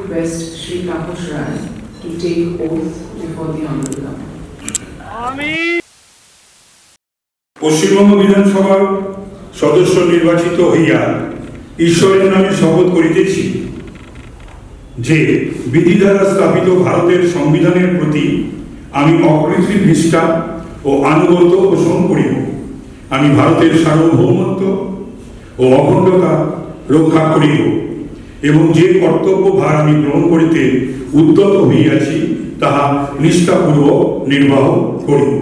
request Shri Taposh Rai to take oath before the Honorable Governor. Paschimbanga বিধানসভার সদস্য নির্বাচিত হইয়া ঈশ্বরের নামে শপথ করিতেছি যে বিধি দ্বারা স্থাপিত ভারতের সংবিধানের প্রতি আমি অকৃত্রিম নিষ্ঠা ও আনুগত্য পোষণ করিব। আমি ভারতের সার্বভৌমত্ব ও অখণ্ডতা রক্ষা করিব এবং যে কর্তব্য ভার আমি গ্রহণ করিতে উদ্যত হইয়াছি তাহা নিষ্ঠাপূর্বক নির্বাহ করিব।